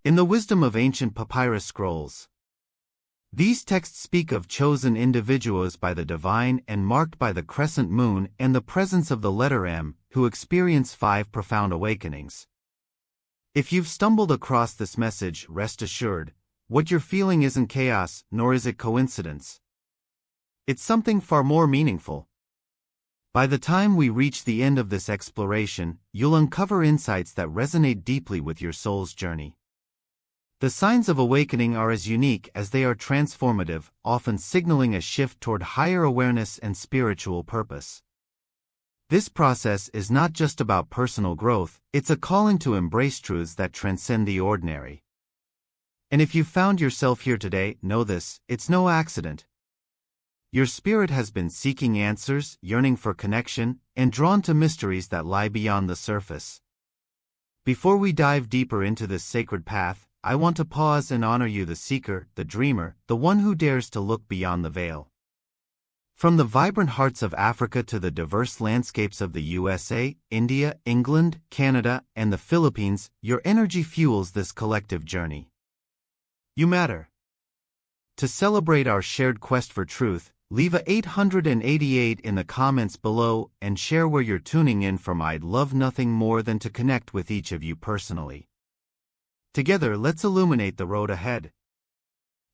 In the wisdom of ancient papyrus scrolls, these texts speak of chosen individuals by the divine and marked by the crescent moon and the presence of the letter M, who experience 5 profound awakenings. If you've stumbled across this message, rest assured, what you're feeling isn't chaos, nor is it coincidence. It's something far more meaningful. By the time we reach the end of this exploration, you'll uncover insights that resonate deeply with your soul's journey. The signs of awakening are as unique as they are transformative, often signaling a shift toward higher awareness and spiritual purpose. This process is not just about personal growth, it's a calling to embrace truths that transcend the ordinary. And if you've found yourself here today, know this, it's no accident. Your spirit has been seeking answers, yearning for connection, and drawn to mysteries that lie beyond the surface. Before we dive deeper into this sacred path, I want to pause and honor you, the seeker, the dreamer, the one who dares to look beyond the veil. From the vibrant hearts of Africa to the diverse landscapes of the USA, India, England, Canada, and the Philippines, your energy fuels this collective journey. You matter. To celebrate our shared quest for truth, leave a 888 in the comments below and share where you're tuning in from. I'd love nothing more than to connect with each of you personally. Together, let's illuminate the road ahead.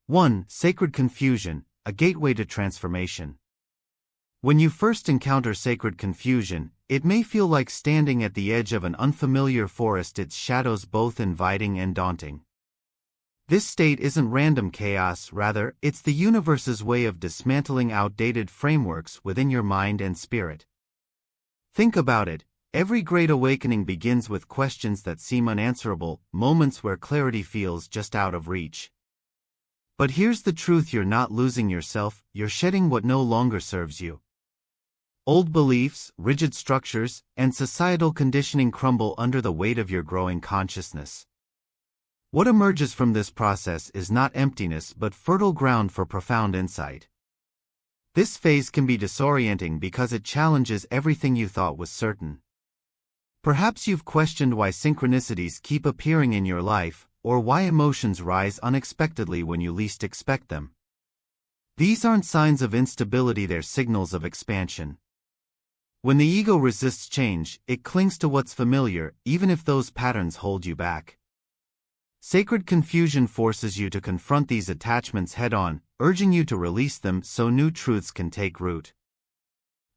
1. Sacred confusion, a gateway to transformation. When you first encounter sacred confusion, it may feel like standing at the edge of an unfamiliar forest, its shadows both inviting and daunting. This state isn't random chaos, rather, it's the universe's way of dismantling outdated frameworks within your mind and spirit. Think about it. Every great awakening begins with questions that seem unanswerable, moments where clarity feels just out of reach. But here's the truth: you're not losing yourself, you're shedding what no longer serves you. Old beliefs, rigid structures, and societal conditioning crumble under the weight of your growing consciousness. What emerges from this process is not emptiness but fertile ground for profound insight. This phase can be disorienting because it challenges everything you thought was certain. Perhaps you've questioned why synchronicities keep appearing in your life, or why emotions rise unexpectedly when you least expect them. These aren't signs of instability, they're signals of expansion. When the ego resists change, it clings to what's familiar, even if those patterns hold you back. Sacred confusion forces you to confront these attachments head-on, urging you to release them so new truths can take root.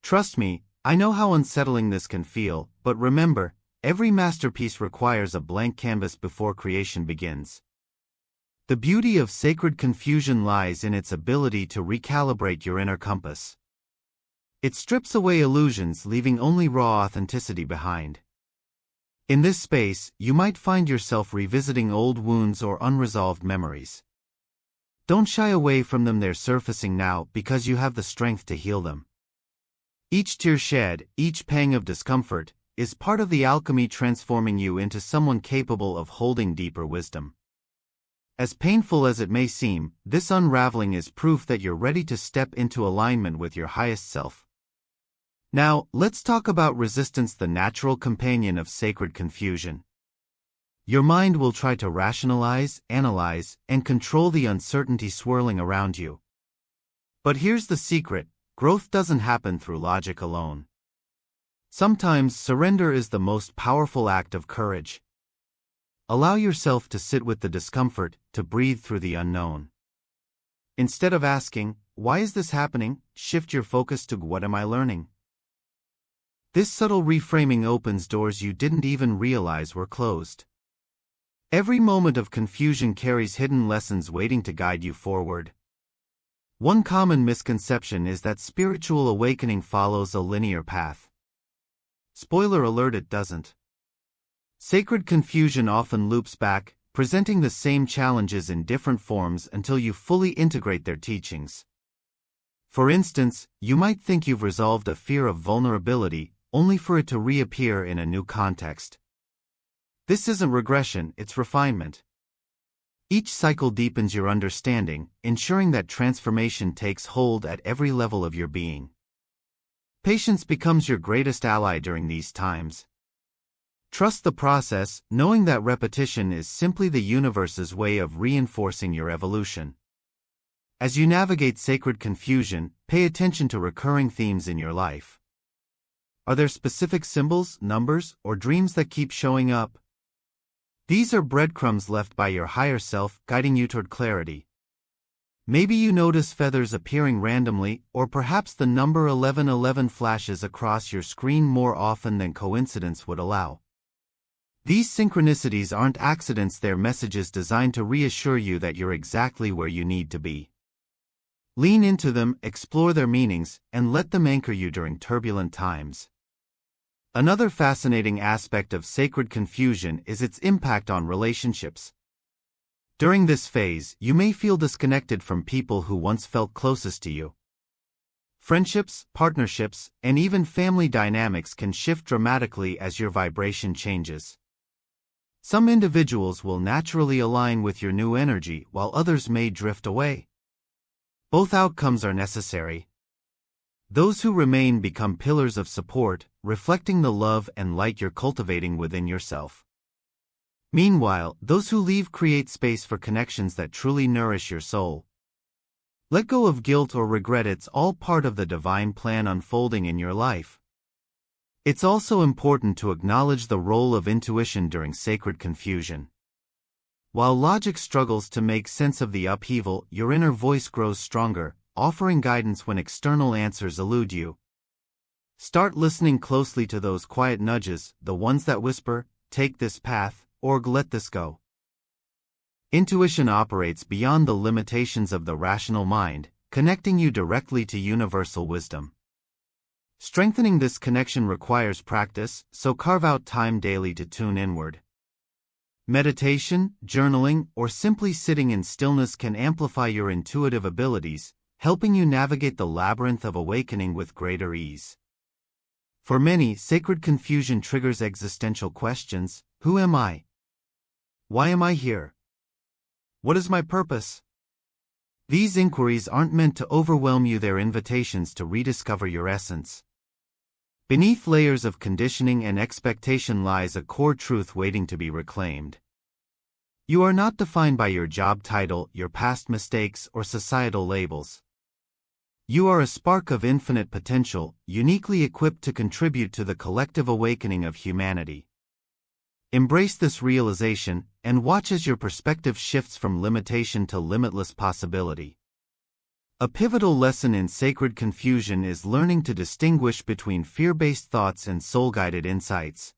Trust me, I know how unsettling this can feel, but remember, every masterpiece requires a blank canvas before creation begins. The beauty of sacred confusion lies in its ability to recalibrate your inner compass. It strips away illusions, leaving only raw authenticity behind. In this space, you might find yourself revisiting old wounds or unresolved memories. Don't shy away from them, they're surfacing now because you have the strength to heal them. Each tear shed, each pang of discomfort, is part of the alchemy transforming you into someone capable of holding deeper wisdom. As painful as it may seem, this unraveling is proof that you're ready to step into alignment with your highest self. Now, let's talk about resistance, the natural companion of sacred confusion. Your mind will try to rationalize, analyze, and control the uncertainty swirling around you. But here's the secret: growth doesn't happen through logic alone. Sometimes surrender is the most powerful act of courage. Allow yourself to sit with the discomfort, to breathe through the unknown. Instead of asking, "Why is this happening?" shift your focus to, "What am I learning?" This subtle reframing opens doors you didn't even realize were closed. Every moment of confusion carries hidden lessons waiting to guide you forward. One common misconception is that spiritual awakening follows a linear path. Spoiler alert, it doesn't. Sacred confusion often loops back, presenting the same challenges in different forms until you fully integrate their teachings. For instance, you might think you've resolved a fear of vulnerability, only for it to reappear in a new context. This isn't regression, it's refinement. Each cycle deepens your understanding, ensuring that transformation takes hold at every level of your being. Patience becomes your greatest ally during these times. Trust the process, knowing that repetition is simply the universe's way of reinforcing your evolution. As you navigate sacred confusion, pay attention to recurring themes in your life. Are there specific symbols, numbers, or dreams that keep showing up? These are breadcrumbs left by your higher self, guiding you toward clarity. Maybe you notice feathers appearing randomly, or perhaps the number 1111 flashes across your screen more often than coincidence would allow. These synchronicities aren't accidents, they're messages designed to reassure you that you're exactly where you need to be. Lean into them, explore their meanings, and let them anchor you during turbulent times. Another fascinating aspect of sacred confusion is its impact on relationships. During this phase, you may feel disconnected from people who once felt closest to you. Friendships, partnerships, and even family dynamics can shift dramatically as your vibration changes. Some individuals will naturally align with your new energy, while others may drift away. Both outcomes are necessary. Those who remain become pillars of support, reflecting the love and light you're cultivating within yourself. Meanwhile, those who leave create space for connections that truly nourish your soul. Let go of guilt or regret, it's all part of the divine plan unfolding in your life. It's also important to acknowledge the role of intuition during sacred confusion. While logic struggles to make sense of the upheaval, your inner voice grows stronger, offering guidance when external answers elude you. Start listening closely to those quiet nudges, the ones that whisper, "Take this path," or "Let this go." Intuition operates beyond the limitations of the rational mind, connecting you directly to universal wisdom. Strengthening this connection requires practice, so carve out time daily to tune inward. Meditation, journaling, or simply sitting in stillness can amplify your intuitive abilities, helping you navigate the labyrinth of awakening with greater ease. For many, sacred confusion triggers existential questions. Who am I? Why am I here? What is my purpose? These inquiries aren't meant to overwhelm you, they're invitations to rediscover your essence. Beneath layers of conditioning and expectation lies a core truth waiting to be reclaimed. You are not defined by your job title, your past mistakes, or societal labels. You are a spark of infinite potential, uniquely equipped to contribute to the collective awakening of humanity. Embrace this realization, and watch as your perspective shifts from limitation to limitless possibility. A pivotal lesson in sacred confusion is learning to distinguish between fear-based thoughts and soul-guided insights.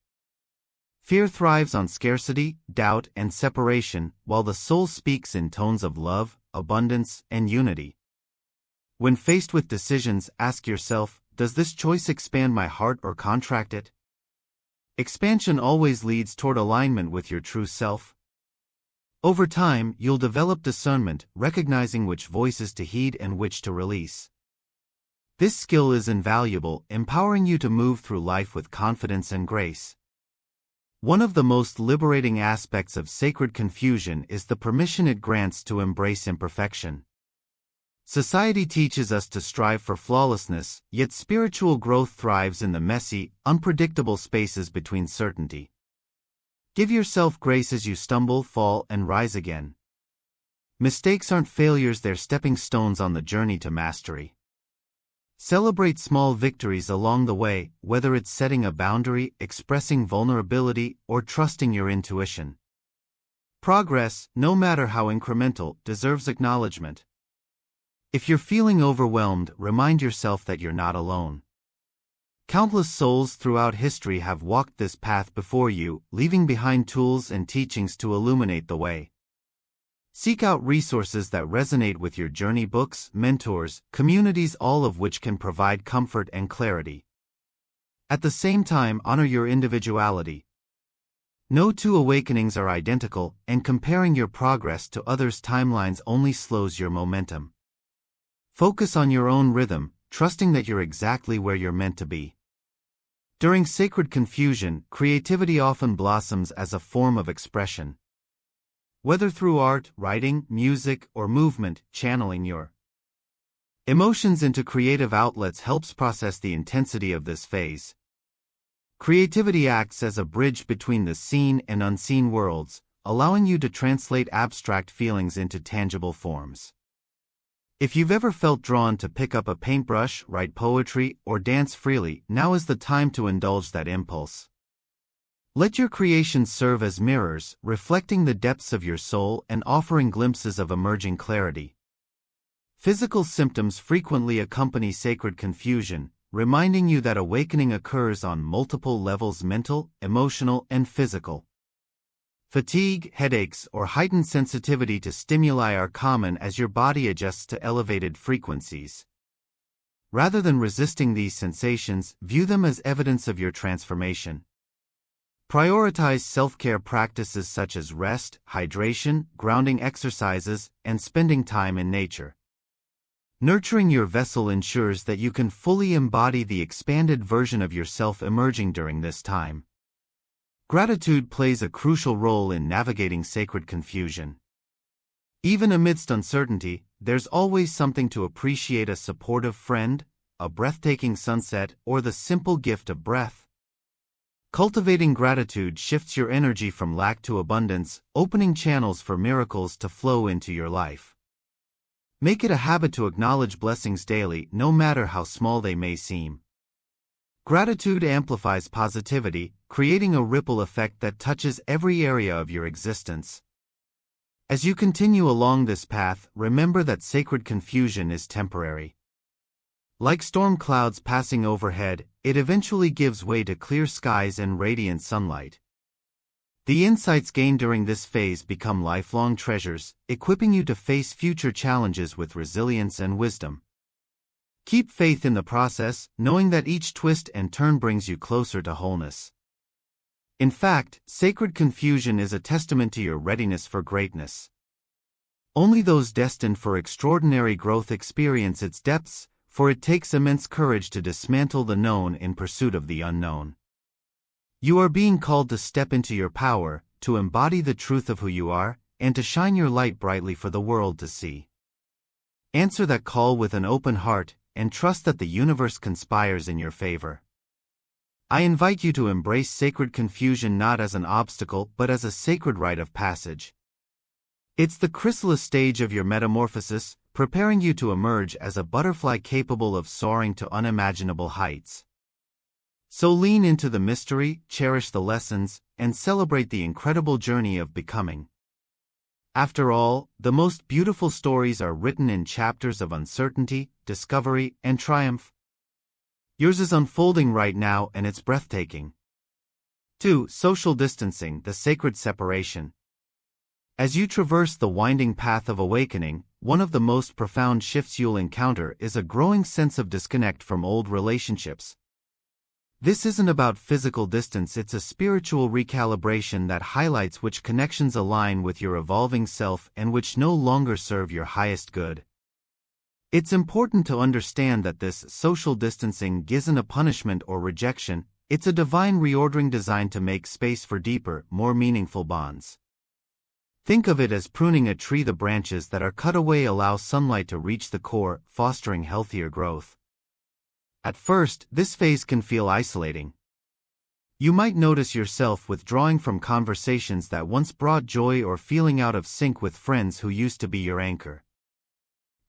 Fear thrives on scarcity, doubt, and separation, while the soul speaks in tones of love, abundance, and unity. When faced with decisions, ask yourself, does this choice expand my heart or contract it? Expansion always leads toward alignment with your true self. Over time, you'll develop discernment, recognizing which voices to heed and which to release. This skill is invaluable, empowering you to move through life with confidence and grace. One of the most liberating aspects of sacred confusion is the permission it grants to embrace imperfection. Society teaches us to strive for flawlessness, yet spiritual growth thrives in the messy, unpredictable spaces between certainty. Give yourself grace as you stumble, fall, and rise again. Mistakes aren't failures, they're stepping stones on the journey to mastery. Celebrate small victories along the way, whether it's setting a boundary, expressing vulnerability, or trusting your intuition. Progress, no matter how incremental, deserves acknowledgement. If you're feeling overwhelmed, remind yourself that you're not alone. Countless souls throughout history have walked this path before you, leaving behind tools and teachings to illuminate the way. Seek out resources that resonate with your journey, books, mentors, communities, all of which can provide comfort and clarity. At the same time, honor your individuality. No two awakenings are identical, and comparing your progress to others' timelines only slows your momentum. Focus on your own rhythm, trusting that you're exactly where you're meant to be. During sacred confusion, creativity often blossoms as a form of expression. Whether through art, writing, music, or movement, channeling your emotions into creative outlets helps process the intensity of this phase. Creativity acts as a bridge between the seen and unseen worlds, allowing you to translate abstract feelings into tangible forms. If you've ever felt drawn to pick up a paintbrush, write poetry, or dance freely, now is the time to indulge that impulse. Let your creations serve as mirrors, reflecting the depths of your soul and offering glimpses of emerging clarity. Physical symptoms frequently accompany sacred confusion, reminding you that awakening occurs on multiple levels: mental, emotional, and physical. Fatigue, headaches, or heightened sensitivity to stimuli are common as your body adjusts to elevated frequencies. Rather than resisting these sensations, view them as evidence of your transformation. Prioritize self-care practices such as rest, hydration, grounding exercises, and spending time in nature. Nurturing your vessel ensures that you can fully embody the expanded version of yourself emerging during this time. Gratitude plays a crucial role in navigating sacred confusion. Even amidst uncertainty, there's always something to appreciate: a supportive friend, a breathtaking sunset, or the simple gift of breath. Cultivating gratitude shifts your energy from lack to abundance, opening channels for miracles to flow into your life. Make it a habit to acknowledge blessings daily, no matter how small they may seem. Gratitude amplifies positivity, creating a ripple effect that touches every area of your existence. As you continue along this path, remember that sacred confusion is temporary. Like storm clouds passing overhead, it eventually gives way to clear skies and radiant sunlight. The insights gained during this phase become lifelong treasures, equipping you to face future challenges with resilience and wisdom. Keep faith in the process, knowing that each twist and turn brings you closer to wholeness. In fact, sacred confusion is a testament to your readiness for greatness. Only those destined for extraordinary growth experience its depths, for it takes immense courage to dismantle the known in pursuit of the unknown. You are being called to step into your power, to embody the truth of who you are, and to shine your light brightly for the world to see. Answer that call with an open heart, and trust that the universe conspires in your favor. I invite you to embrace sacred confusion not as an obstacle but as a sacred rite of passage. It's the chrysalis stage of your metamorphosis, preparing you to emerge as a butterfly capable of soaring to unimaginable heights. So lean into the mystery, cherish the lessons, and celebrate the incredible journey of becoming. After all, the most beautiful stories are written in chapters of uncertainty, discovery, and triumph. Yours is unfolding right now, and it's breathtaking. 2. Social distancing, the sacred separation. As you traverse the winding path of awakening, one of the most profound shifts you'll encounter is a growing sense of disconnect from old relationships. This isn't about physical distance, it's a spiritual recalibration that highlights which connections align with your evolving self and which no longer serve your highest good. It's important to understand that this social distancing isn't a punishment or rejection, it's a divine reordering designed to make space for deeper, more meaningful bonds. Think of it as pruning a tree. The branches that are cut away allow sunlight to reach the core, fostering healthier growth. At first, this phase can feel isolating. You might notice yourself withdrawing from conversations that once brought joy or feeling out of sync with friends who used to be your anchor.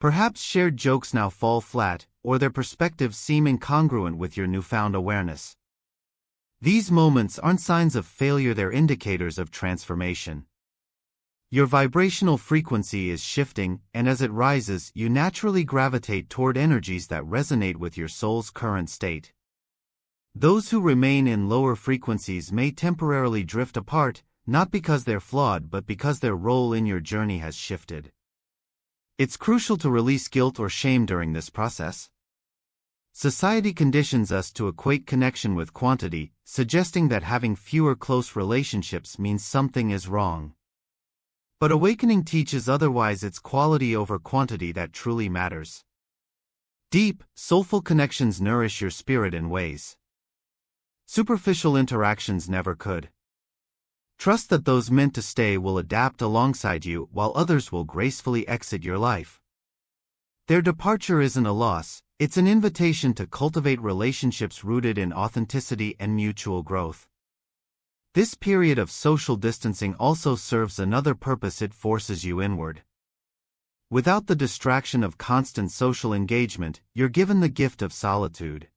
Perhaps shared jokes now fall flat, or their perspectives seem incongruent with your newfound awareness. These moments aren't signs of failure, they're indicators of transformation. Your vibrational frequency is shifting, and as it rises, you naturally gravitate toward energies that resonate with your soul's current state. Those who remain in lower frequencies may temporarily drift apart, not because they're flawed but because their role in your journey has shifted. It's crucial to release guilt or shame during this process. Society conditions us to equate connection with quantity, suggesting that having fewer close relationships means something is wrong. But awakening teaches otherwise. It's quality over quantity that truly matters. Deep, soulful connections nourish your spirit in ways superficial interactions never could. Trust that those meant to stay will adapt alongside you while others will gracefully exit your life. Their departure isn't a loss, It's an invitation to cultivate relationships rooted in authenticity and mutual growth. This period of social distancing also serves another purpose: it forces you inward. Without the distraction of constant social engagement, you're given the gift of solitude.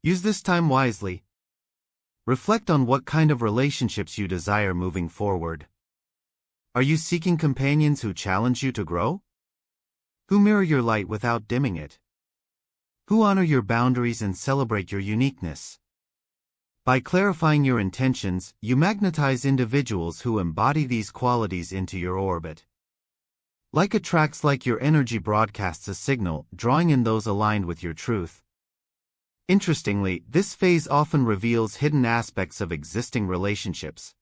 Use this time wisely. Reflect on what kind of relationships you desire moving forward. Are you seeking companions who challenge you to grow? Who mirror your light without dimming it? Who honor your boundaries and celebrate your uniqueness? By clarifying your intentions, you magnetize individuals who embody these qualities into your orbit. Like attracts like, your energy broadcasts a signal, drawing in those aligned with your truth. Interestingly, this phase often reveals hidden aspects of existing relationships.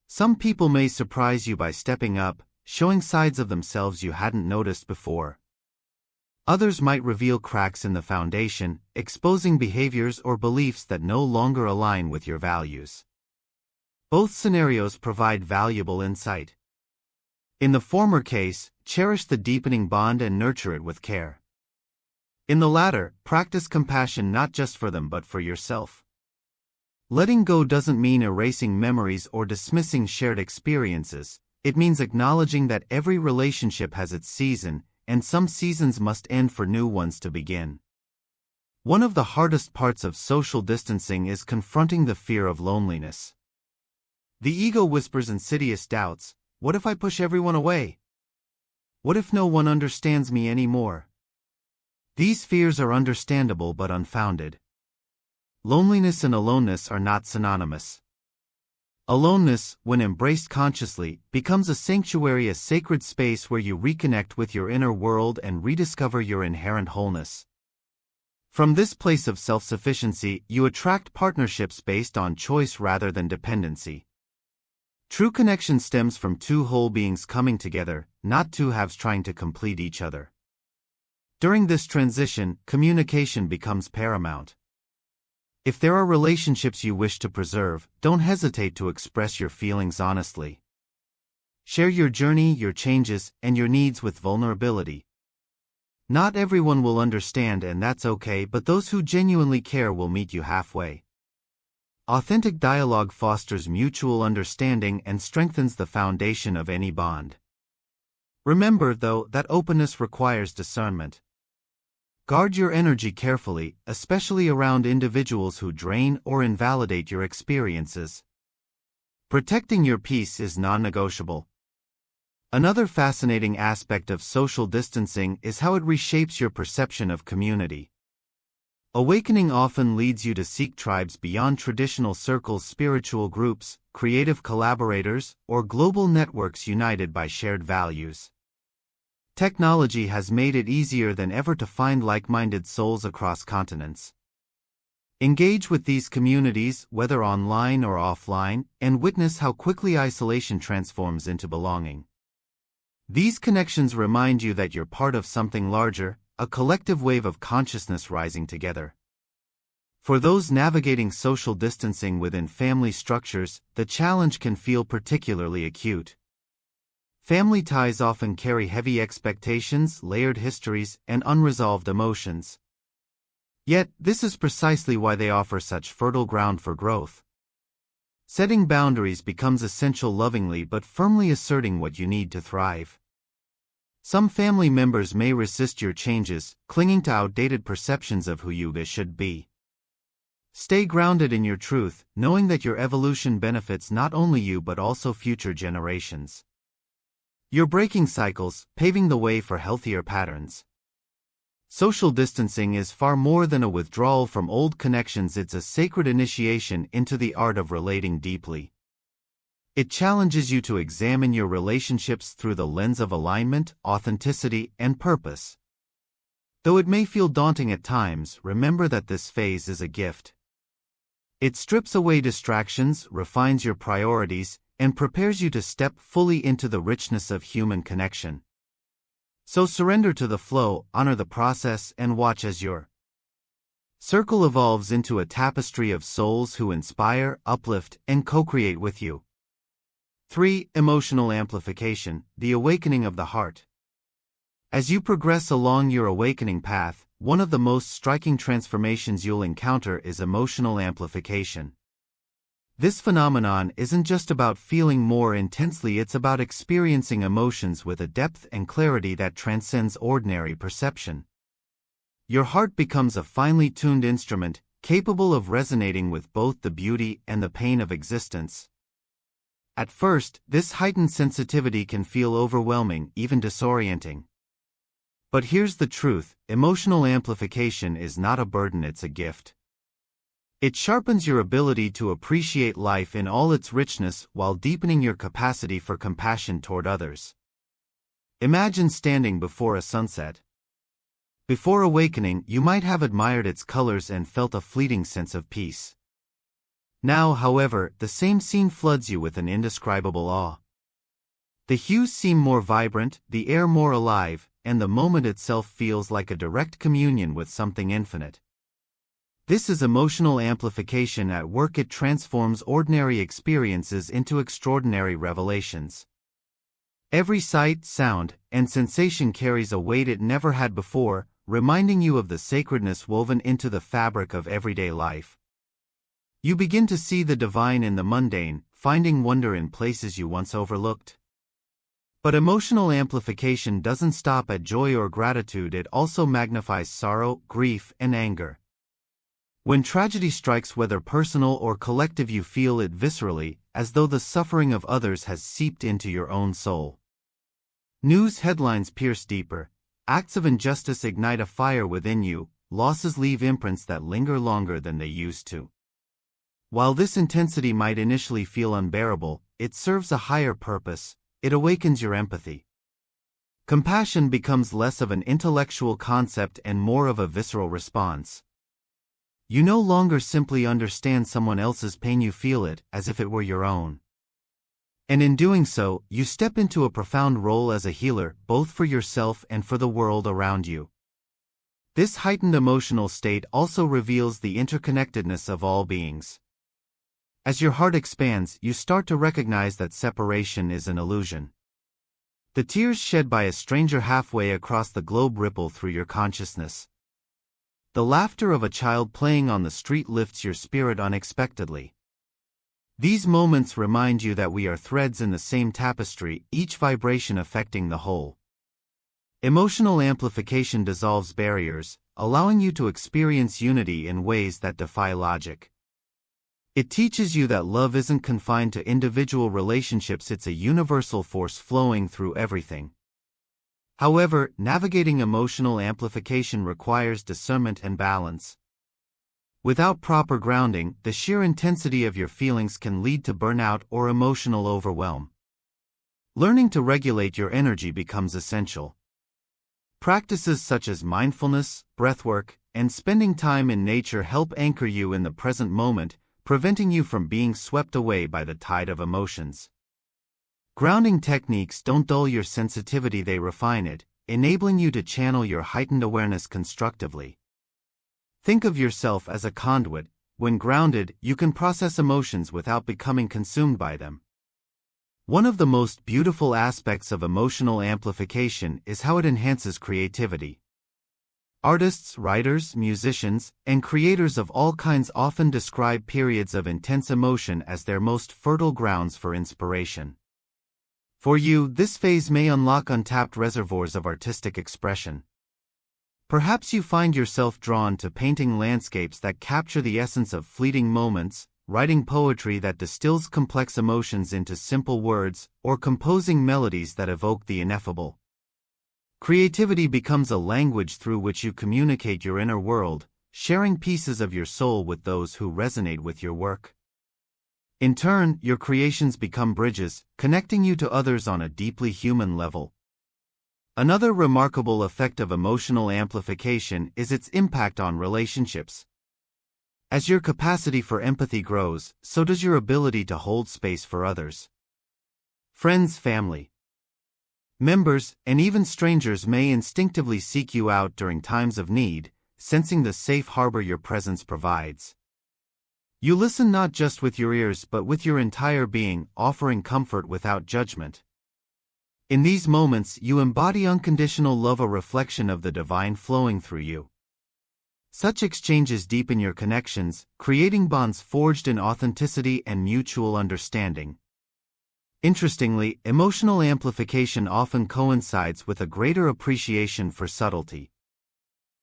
Some people may surprise you by stepping up, showing sides of themselves you hadn't noticed before. Others might reveal cracks in the foundation, exposing behaviors or beliefs that no longer align with your values. Both scenarios provide valuable insight. In the former case, cherish the deepening bond and nurture it with care. In the latter, practice compassion not just for them but for yourself. Letting go doesn't mean erasing memories or dismissing shared experiences. It means acknowledging that every relationship has its season, and some seasons must end for new ones to begin. One of the hardest parts of social distancing is confronting the fear of loneliness. The ego whispers insidious doubts: what if I push everyone away? What if no one understands me anymore? These fears are understandable but unfounded. Loneliness and aloneness are not synonymous. Aloneness, when embraced consciously, becomes a sanctuary, a sacred space where you reconnect with your inner world and rediscover your inherent wholeness. From this place of self-sufficiency, you attract partnerships based on choice rather than dependency. True connection stems from two whole beings coming together, not two halves trying to complete each other. During this transition, communication becomes paramount. If there are relationships you wish to preserve, don't hesitate to express your feelings honestly. Share your journey, your changes, and your needs with vulnerability. Not everyone will understand, and that's okay, but those who genuinely care will meet you halfway. Authentic dialogue fosters mutual understanding and strengthens the foundation of any bond. Remember, though, that openness requires discernment. Guard your energy carefully, especially around individuals who drain or invalidate your experiences. Protecting your peace is non-negotiable. Another fascinating aspect of social distancing is how it reshapes your perception of community. Awakening often leads you to seek tribes beyond traditional circles, spiritual groups, creative collaborators, or global networks united by shared values. Technology has made it easier than ever to find like-minded souls across continents. Engage with these communities, whether online or offline, and witness how quickly isolation transforms into belonging. These connections remind you that you're part of something larger, a collective wave of consciousness rising together. For those navigating social distancing within family structures, the challenge can feel particularly acute. Family ties often carry heavy expectations, layered histories, and unresolved emotions. Yet, this is precisely why they offer such fertile ground for growth. Setting boundaries becomes essential, lovingly but firmly asserting what you need to thrive. Some family members may resist your changes, clinging to outdated perceptions of who you should be. Stay grounded in your truth, knowing that your evolution benefits not only you but also future generations. You're breaking cycles, paving the way for healthier patterns. Social distancing is far more than a withdrawal from old connections. It's a sacred initiation into the art of relating deeply. It challenges you to examine your relationships through the lens of alignment, authenticity, and purpose. Though it may feel daunting at times, remember that this phase is a gift. It strips away distractions, refines your priorities, and prepares you to step fully into the richness of human connection. So surrender to the flow, honor the process, and watch as your circle evolves into a tapestry of souls who inspire, uplift, and co-create with you. 3. Emotional amplification, the awakening of the heart. As you progress along your awakening path, one of the most striking transformations you'll encounter is emotional amplification. This phenomenon isn't just about feeling more intensely, it's about experiencing emotions with a depth and clarity that transcends ordinary perception. Your heart becomes a finely tuned instrument, capable of resonating with both the beauty and the pain of existence. At first, this heightened sensitivity can feel overwhelming, even disorienting. But here's the truth: emotional amplification is not a burden, it's a gift. It sharpens your ability to appreciate life in all its richness while deepening your capacity for compassion toward others. Imagine standing before a sunset. Before awakening, you might have admired its colors and felt a fleeting sense of peace. Now, however, the same scene floods you with an indescribable awe. The hues seem more vibrant, the air more alive, and the moment itself feels like a direct communion with something infinite. This is emotional amplification at work. It transforms ordinary experiences into extraordinary revelations. Every sight, sound, and sensation carries a weight it never had before, reminding you of the sacredness woven into the fabric of everyday life. You begin to see the divine in the mundane, finding wonder in places you once overlooked. But emotional amplification doesn't stop at joy or gratitude, it also magnifies sorrow, grief, and anger. When tragedy strikes, whether personal or collective, you feel it viscerally, as though the suffering of others has seeped into your own soul. News headlines pierce deeper, acts of injustice ignite a fire within you, losses leave imprints that linger longer than they used to. While this intensity might initially feel unbearable, it serves a higher purpose: it awakens your empathy. Compassion becomes less of an intellectual concept and more of a visceral response. You no longer simply understand someone else's pain, you feel it as if it were your own. And in doing so, you step into a profound role as a healer, both for yourself and for the world around you. This heightened emotional state also reveals the interconnectedness of all beings. As your heart expands, you start to recognize that separation is an illusion. The tears shed by a stranger halfway across the globe ripple through your consciousness. The laughter of a child playing on the street lifts your spirit unexpectedly. These moments remind you that we are threads in the same tapestry, each vibration affecting the whole. Emotional amplification dissolves barriers, allowing you to experience unity in ways that defy logic. It teaches you that love isn't confined to individual relationships, it's a universal force flowing through everything. However, navigating emotional amplification requires discernment and balance. Without proper grounding, the sheer intensity of your feelings can lead to burnout or emotional overwhelm. Learning to regulate your energy becomes essential. Practices such as mindfulness, breathwork, and spending time in nature help anchor you in the present moment, preventing you from being swept away by the tide of emotions. Grounding techniques don't dull your sensitivity, they refine it, enabling you to channel your heightened awareness constructively. Think of yourself as a conduit. When grounded, you can process emotions without becoming consumed by them. One of the most beautiful aspects of emotional amplification is how it enhances creativity. Artists, writers, musicians, and creators of all kinds often describe periods of intense emotion as their most fertile grounds for inspiration. For you, this phase may unlock untapped reservoirs of artistic expression. Perhaps you find yourself drawn to painting landscapes that capture the essence of fleeting moments, writing poetry that distills complex emotions into simple words, or composing melodies that evoke the ineffable. Creativity becomes a language through which you communicate your inner world, sharing pieces of your soul with those who resonate with your work. In turn, your creations become bridges, connecting you to others on a deeply human level. Another remarkable effect of emotional amplification is its impact on relationships. As your capacity for empathy grows, so does your ability to hold space for others. Friends, family members, and even strangers may instinctively seek you out during times of need, sensing the safe harbor your presence provides. You listen not just with your ears but with your entire being, offering comfort without judgment. In these moments, you embody unconditional love, a reflection of the divine flowing through you. Such exchanges deepen your connections, creating bonds forged in authenticity and mutual understanding. Interestingly, emotional amplification often coincides with a greater appreciation for subtlety.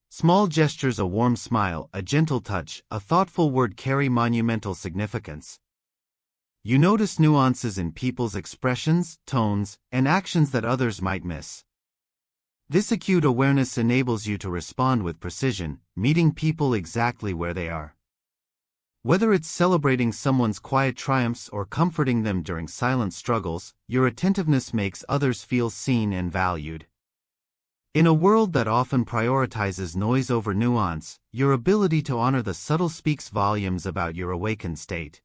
Small gestures, a warm smile, a gentle touch, a thoughtful word carry monumental significance. You notice nuances in people's expressions, tones, and actions that others might miss. This acute awareness enables you to respond with precision, meeting people exactly where they are. Whether it's celebrating someone's quiet triumphs or comforting them during silent struggles, your attentiveness makes others feel seen and valued. In a world that often prioritizes noise over nuance, your ability to honor the subtle speaks volumes about your awakened state.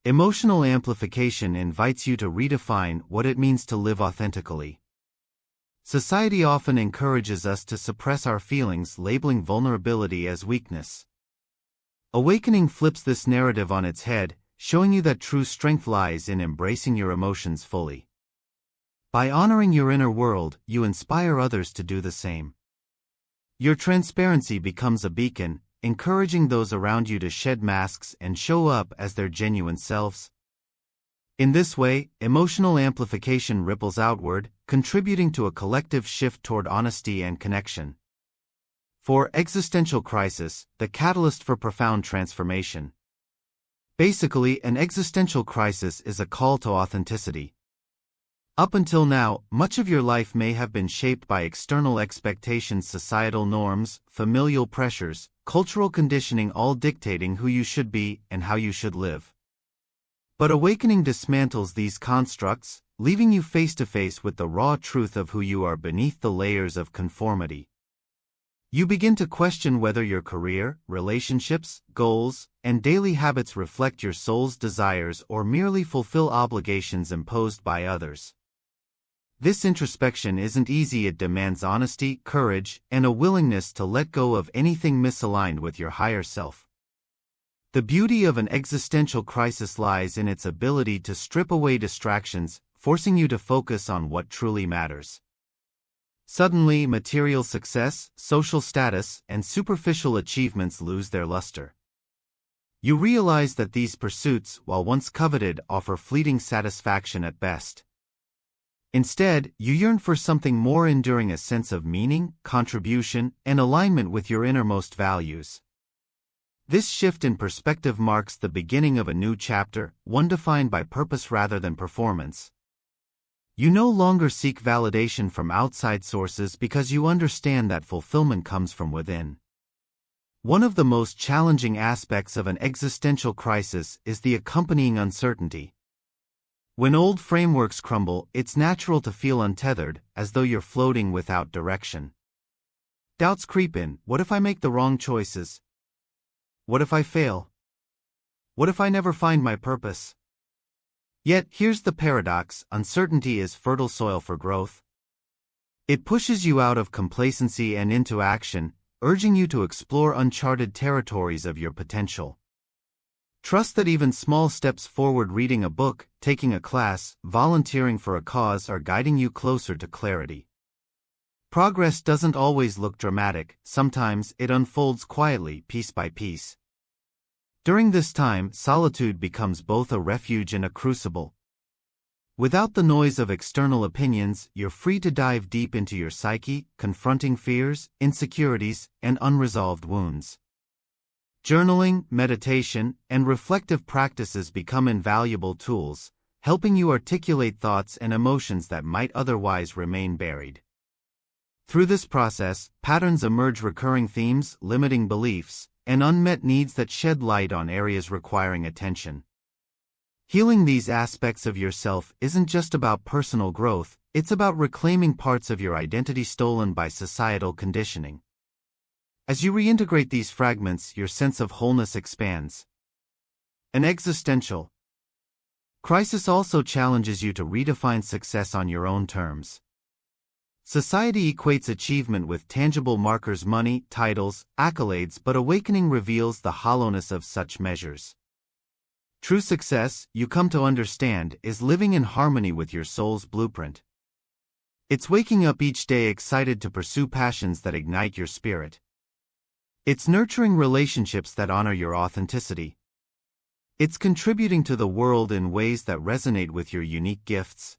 Emotional amplification invites you to redefine what it means to live authentically. Society often encourages us to suppress our feelings, labeling vulnerability as weakness. Awakening flips this narrative on its head, showing you that true strength lies in embracing your emotions fully. By honoring your inner world, you inspire others to do the same. Your transparency becomes a beacon, encouraging those around you to shed masks and show up as their genuine selves. In this way, emotional amplification ripples outward, contributing to a collective shift toward honesty and connection. For existential crisis, the catalyst for profound transformation. Basically, an existential crisis is a call to authenticity. Up until now, much of your life may have been shaped by external expectations, societal norms, familial pressures, cultural conditioning, all dictating who you should be and how you should live. But awakening dismantles these constructs, leaving you face to face with the raw truth of who you are beneath the layers of conformity. You begin to question whether your career, relationships, goals, and daily habits reflect your soul's desires or merely fulfill obligations imposed by others. This introspection isn't easy. It demands honesty, courage, and a willingness to let go of anything misaligned with your higher self. The beauty of an existential crisis lies in its ability to strip away distractions, forcing you to focus on what truly matters. Suddenly, material success, social status, and superficial achievements lose their luster. You realize that these pursuits, while once coveted, offer fleeting satisfaction at best. Instead, you yearn for something more enduring, a sense of meaning, contribution, and alignment with your innermost values. This shift in perspective marks the beginning of a new chapter, one defined by purpose rather than performance. You no longer seek validation from outside sources because you understand that fulfillment comes from within. One of the most challenging aspects of an existential crisis is the accompanying uncertainty. When old frameworks crumble, it's natural to feel untethered, as though you're floating without direction. Doubts creep in. What if I make the wrong choices? What if I fail? What if I never find my purpose? Yet, here's the paradox: uncertainty is fertile soil for growth. It pushes you out of complacency and into action, urging you to explore uncharted territories of your potential. Trust that even small steps forward, reading a book, taking a class, volunteering for a cause, are guiding you closer to clarity. Progress doesn't always look dramatic. Sometimes it unfolds quietly, piece by piece. During this time, solitude becomes both a refuge and a crucible. Without the noise of external opinions, you're free to dive deep into your psyche, confronting fears, insecurities, and unresolved wounds. Journaling, meditation, and reflective practices become invaluable tools, helping you articulate thoughts and emotions that might otherwise remain buried. Through this process, patterns emerge: recurring themes, limiting beliefs, and unmet needs that shed light on areas requiring attention. Healing these aspects of yourself isn't just about personal growth, it's about reclaiming parts of your identity stolen by societal conditioning. As you reintegrate these fragments, your sense of wholeness expands. An existential crisis also challenges you to redefine success on your own terms. Society equates achievement with tangible markers: money, titles, accolades, but awakening reveals the hollowness of such measures. True success, you come to understand, is living in harmony with your soul's blueprint. It's waking up each day excited to pursue passions that ignite your spirit. It's nurturing relationships that honor your authenticity. It's contributing to the world in ways that resonate with your unique gifts.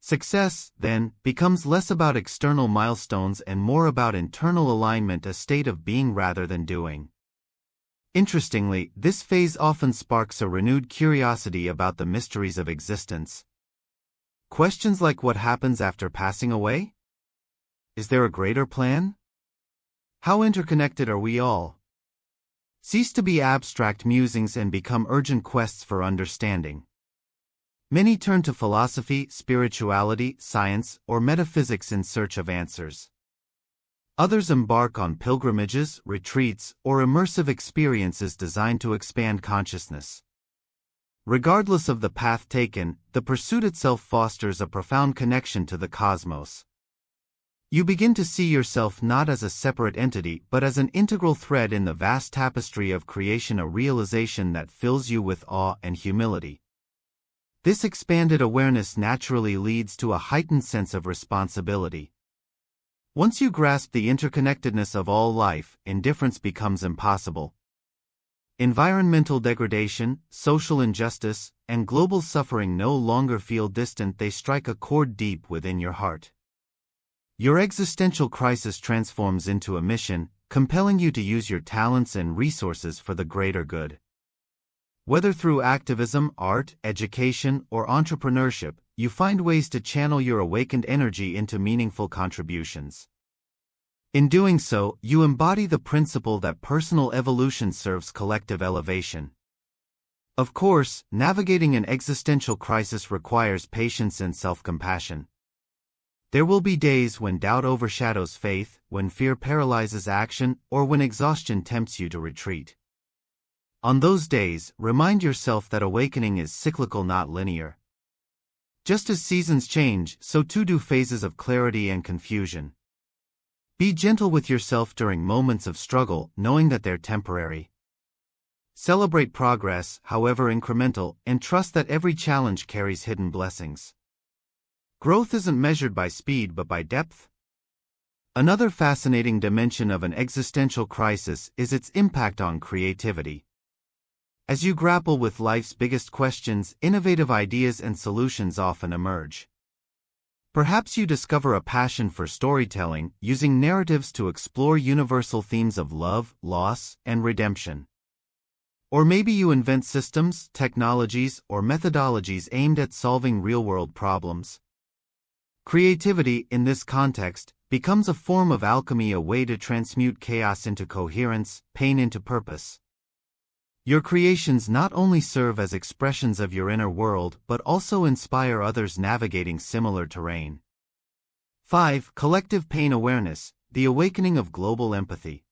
Success, then, becomes less about external milestones and more about internal alignment, a state of being rather than doing. Interestingly, this phase often sparks a renewed curiosity about the mysteries of existence. Questions like what happens after passing away? Is there a greater plan? How interconnected are we all? Cease to be abstract musings and become urgent quests for understanding. Many turn to philosophy, spirituality, science, or metaphysics in search of answers. Others embark on pilgrimages, retreats, or immersive experiences designed to expand consciousness. Regardless of the path taken, the pursuit itself fosters a profound connection to the cosmos. You begin to see yourself not as a separate entity but as an integral thread in the vast tapestry of creation, a realization that fills you with awe and humility. This expanded awareness naturally leads to a heightened sense of responsibility. Once you grasp the interconnectedness of all life, indifference becomes impossible. Environmental degradation, social injustice, and global suffering no longer feel distant, they strike a chord deep within your heart. Your existential crisis transforms into a mission, compelling you to use your talents and resources for the greater good. Whether through activism, art, education, or entrepreneurship, you find ways to channel your awakened energy into meaningful contributions. In doing so, you embody the principle that personal evolution serves collective elevation. Of course, navigating an existential crisis requires patience and self-compassion. There will be days when doubt overshadows faith, when fear paralyzes action, or when exhaustion tempts you to retreat. On those days, remind yourself that awakening is cyclical, not linear. Just as seasons change, so too do phases of clarity and confusion. Be gentle with yourself during moments of struggle, knowing that they're temporary. Celebrate progress, however incremental, and trust that every challenge carries hidden blessings. Growth isn't measured by speed but by depth. Another fascinating dimension of an existential crisis is its impact on creativity. As you grapple with life's biggest questions, innovative ideas and solutions often emerge. Perhaps you discover a passion for storytelling, using narratives to explore universal themes of love, loss, and redemption. Or maybe you invent systems, technologies, or methodologies aimed at solving real-world problems. Creativity, in this context, becomes a form of alchemy, a way to transmute chaos into coherence, pain into purpose. Your creations not only serve as expressions of your inner world but also inspire others navigating similar terrain. 5. Collective pain awareness, the awakening of global empathy.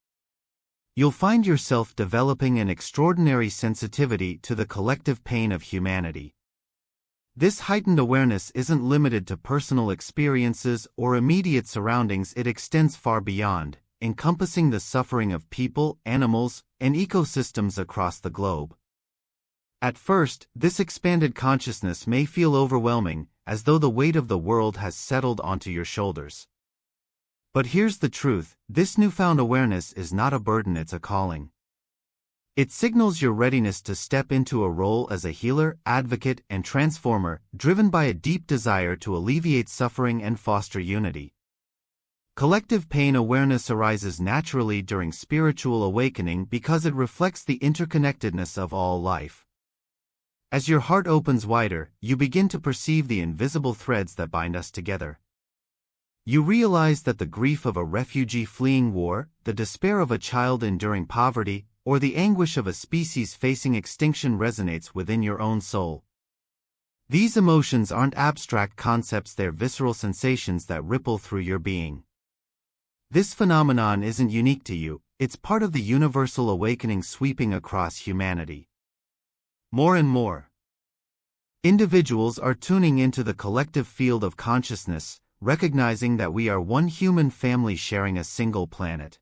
You'll find yourself developing an extraordinary sensitivity to the collective pain of humanity. This heightened awareness isn't limited to personal experiences or immediate surroundings, it extends far beyond, encompassing the suffering of people, animals, and ecosystems across the globe. At first, this expanded consciousness may feel overwhelming, as though the weight of the world has settled onto your shoulders. But here's the truth, this newfound awareness is not a burden, it's a calling. It signals your readiness to step into a role as a healer, advocate, and transformer, driven by a deep desire to alleviate suffering and foster unity. Collective pain awareness arises naturally during spiritual awakening because it reflects the interconnectedness of all life. As your heart opens wider, you begin to perceive the invisible threads that bind us together. You realize that the grief of a refugee fleeing war, the despair of a child enduring poverty, or the anguish of a species facing extinction resonates within your own soul. These emotions aren't abstract concepts, they're visceral sensations that ripple through your being. This phenomenon isn't unique to you, it's part of the universal awakening sweeping across humanity. More and more individuals are tuning into the collective field of consciousness, recognizing that we are one human family sharing a single planet.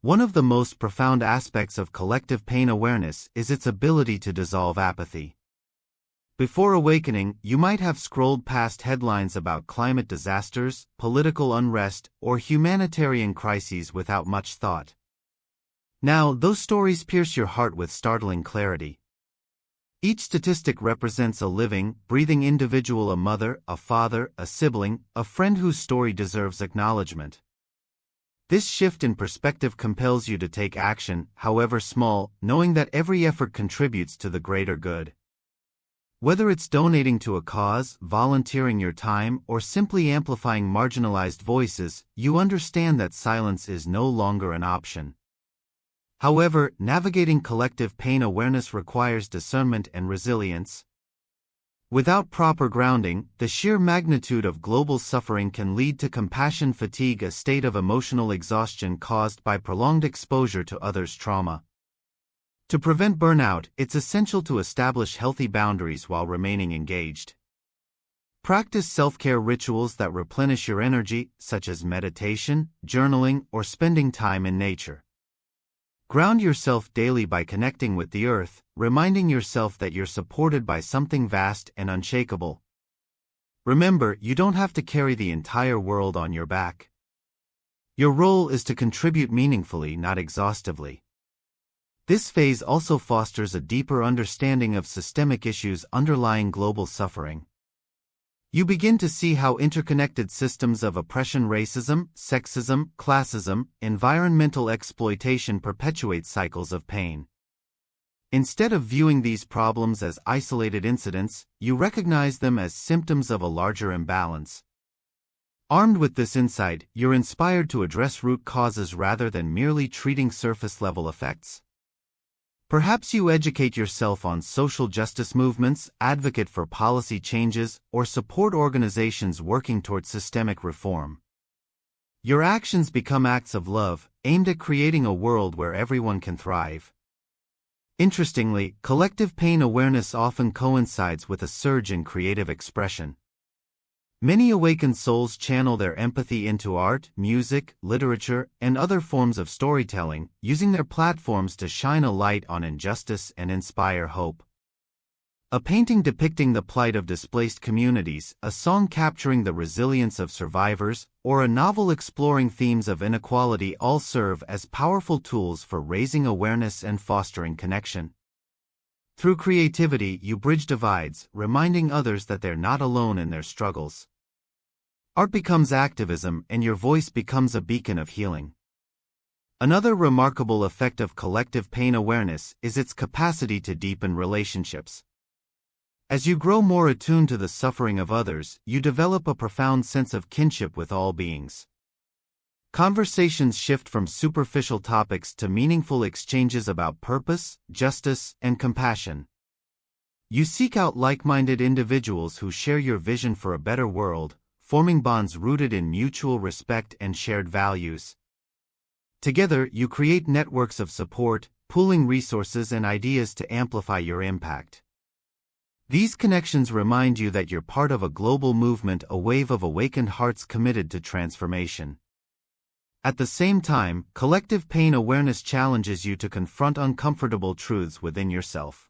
One of the most profound aspects of collective pain awareness is its ability to dissolve apathy. Before awakening, you might have scrolled past headlines about climate disasters, political unrest, or humanitarian crises without much thought. Now, those stories pierce your heart with startling clarity. Each statistic represents a living, breathing individual, a mother, a father, a sibling, a friend whose story deserves acknowledgement. This shift in perspective compels you to take action, however small, knowing that every effort contributes to the greater good. Whether it's donating to a cause, volunteering your time, or simply amplifying marginalized voices, you understand that silence is no longer an option. However, navigating collective pain awareness requires discernment and resilience. Without proper grounding, the sheer magnitude of global suffering can lead to compassion fatigue, a state of emotional exhaustion caused by prolonged exposure to others' trauma. To prevent burnout, it's essential to establish healthy boundaries while remaining engaged. Practice self-care rituals that replenish your energy, such as meditation, journaling, or spending time in nature. Ground yourself daily by connecting with the earth, reminding yourself that you're supported by something vast and unshakable. Remember, you don't have to carry the entire world on your back. Your role is to contribute meaningfully, not exhaustively. This phase also fosters a deeper understanding of systemic issues underlying global suffering. You begin to see how interconnected systems of oppression, racism, sexism, classism, environmental exploitation perpetuate cycles of pain. Instead of viewing these problems as isolated incidents, you recognize them as symptoms of a larger imbalance. Armed with this insight, you're inspired to address root causes rather than merely treating surface-level effects. Perhaps you educate yourself on social justice movements, advocate for policy changes, or support organizations working toward systemic reform. Your actions become acts of love, aimed at creating a world where everyone can thrive. Interestingly, collective pain awareness often coincides with a surge in creative expression. Many awakened souls channel their empathy into art, music, literature, and other forms of storytelling, using their platforms to shine a light on injustice and inspire hope. A painting depicting the plight of displaced communities, a song capturing the resilience of survivors, or a novel exploring themes of inequality all serve as powerful tools for raising awareness and fostering connection. Through creativity, you bridge divides, reminding others that they're not alone in their struggles. Art becomes activism, and your voice becomes a beacon of healing. Another remarkable effect of collective pain awareness is its capacity to deepen relationships. As you grow more attuned to the suffering of others, you develop a profound sense of kinship with all beings. Conversations shift from superficial topics to meaningful exchanges about purpose, justice, and compassion. You seek out like-minded individuals who share your vision for a better world, forming bonds rooted in mutual respect and shared values. Together, you create networks of support, pooling resources and ideas to amplify your impact. These connections remind you that you're part of a global movement, a wave of awakened hearts committed to transformation. At the same time, collective pain awareness challenges you to confront uncomfortable truths within yourself.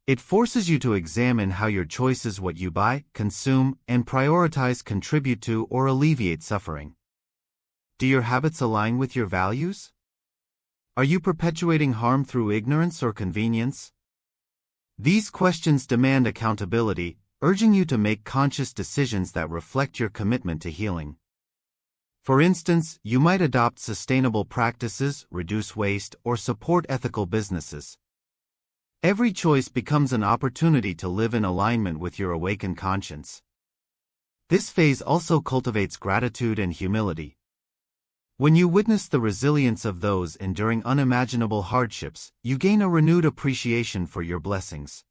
It forces you to examine how your choices, what you buy, consume, and prioritize contribute to or alleviate suffering. Do your habits align with your values? Are you perpetuating harm through ignorance or convenience? These questions demand accountability, urging you to make conscious decisions that reflect your commitment to healing. For instance, you might adopt sustainable practices, reduce waste, or support ethical businesses. Every choice becomes an opportunity to live in alignment with your awakened conscience. This phase also cultivates gratitude and humility. When you witness the resilience of those enduring unimaginable hardships, you gain a renewed appreciation for your blessings.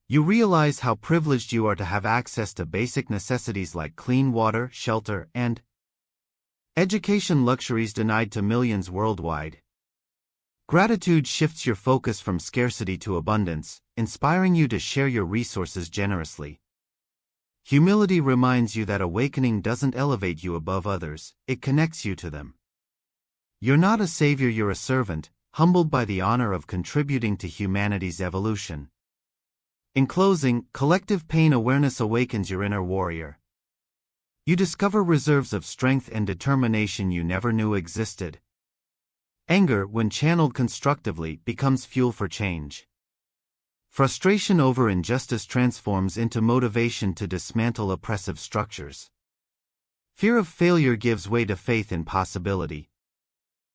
You realize how privileged you are to have access to basic necessities like clean water, shelter, and education, luxuries denied to millions worldwide. Gratitude shifts your focus from scarcity to abundance, inspiring you to share your resources generously. Humility reminds you that awakening doesn't elevate you above others, it connects you to them. You're not a savior, you're a servant, humbled by the honor of contributing to humanity's evolution. In closing, collective pain awareness awakens your inner warrior. You discover reserves of strength and determination you never knew existed. Anger, when channeled constructively, becomes fuel for change. Frustration over injustice transforms into motivation to dismantle oppressive structures. Fear of failure gives way to faith in possibility,